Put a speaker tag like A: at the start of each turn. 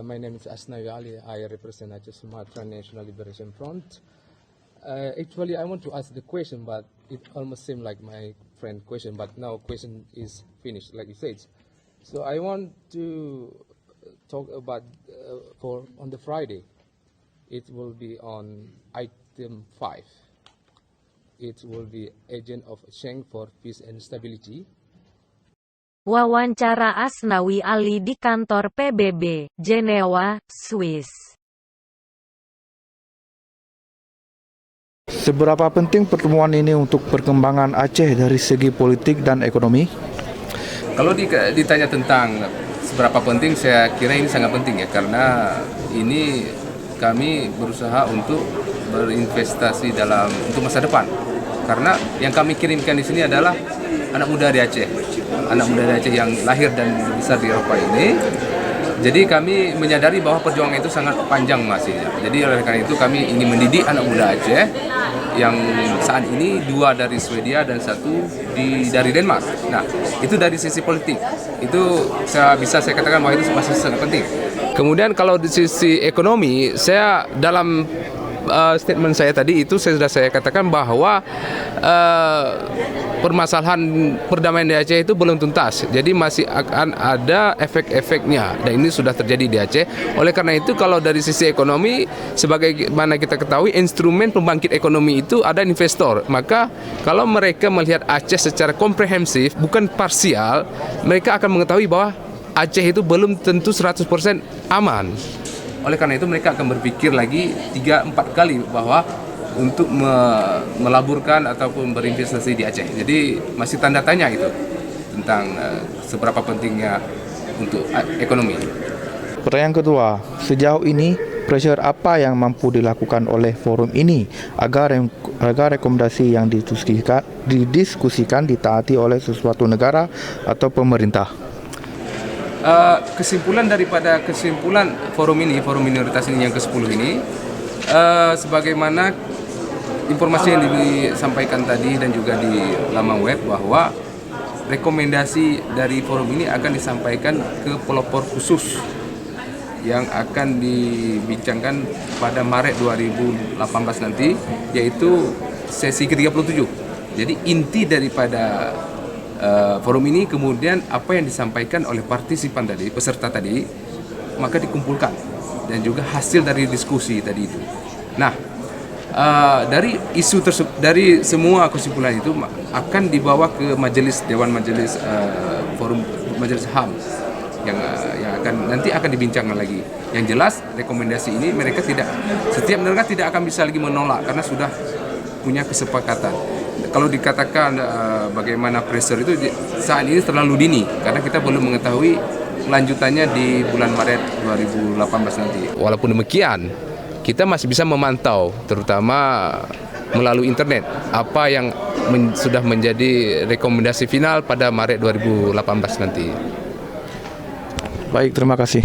A: My name is Asnawi Ali. I represent Aceh Sumatra National Liberation Front. Actually, I want to ask the question, but it almost seemed like my friend question, but now question is finished, like you said. So I want to talk about for on the Friday. It will be on item 5. It will be agent of change for peace and stability.
B: Wawancara Asnawi Ali di kantor PBB, Jenewa, Swiss.
C: Seberapa penting pertemuan ini untuk perkembangan Aceh dari segi politik dan ekonomi?
D: Kalau ditanya tentang seberapa penting, saya kira ini sangat penting ya, karena ini kami berusaha untuk berinvestasi untuk masa depan. Karena yang kami kirimkan di sini adalah anak muda di Aceh, anak muda di Aceh yang lahir dan besar di Eropa ini. Jadi kami menyadari bahwa perjuangan itu sangat panjang masih. Jadi oleh karena itu kami ingin mendidik anak muda Aceh yang saat ini 2 dari Swedia dan 1 dari Denmark. Nah, itu dari sisi politik. Itu bisa saya katakan bahwa itu masih sangat penting. Kemudian kalau di sisi ekonomi, saya dalam statement saya tadi itu sudah saya katakan bahwa permasalahan perdamaian di Aceh itu belum tuntas. Jadi masih akan ada efek-efeknya, dan ini sudah terjadi di Aceh. Oleh karena itu, kalau dari sisi ekonomi, sebagaimana kita ketahui, instrumen pembangkit ekonomi itu ada investor. Maka kalau mereka melihat Aceh secara komprehensif, bukan parsial, mereka akan mengetahui bahwa Aceh itu belum tentu 100% aman. Oleh karena itu mereka akan berpikir lagi 3-4 kali bahwa untuk melaburkan ataupun berinvestasi di Aceh. Jadi masih tanda tanya itu tentang seberapa pentingnya untuk ekonomi.
C: Pertanyaan kedua, sejauh ini pressure apa yang mampu dilakukan oleh forum ini agar rekomendasi yang didiskusikan ditaati oleh sesuatu negara atau pemerintah?
D: Kesimpulan forum minoritas ini yang ke-10 ini, sebagaimana informasi yang disampaikan tadi dan juga di laman web, bahwa rekomendasi dari forum ini akan disampaikan ke pelopor khusus yang akan dibincangkan pada Maret 2018 nanti, yaitu sesi ke-37. Jadi inti daripada forum ini, kemudian apa yang disampaikan oleh partisipan tadi, peserta tadi, maka dikumpulkan, dan juga hasil dari diskusi tadi itu. Nah, dari isu tersebut, dari semua kesimpulan itu akan dibawa ke Dewan Majelis Forum Majelis HAM yang nanti akan dibincangkan lagi. Yang jelas rekomendasi ini setiap negara tidak akan bisa lagi menolak karena sudah punya kesepakatan. Kalau dikatakan bagaimana pressure itu saat ini terlalu dini, karena kita belum mengetahui lanjutannya di bulan Maret 2018 nanti. Walaupun demikian, kita masih bisa memantau, terutama melalui internet, apa yang sudah menjadi rekomendasi final pada Maret 2018 nanti.
C: Baik, terima kasih.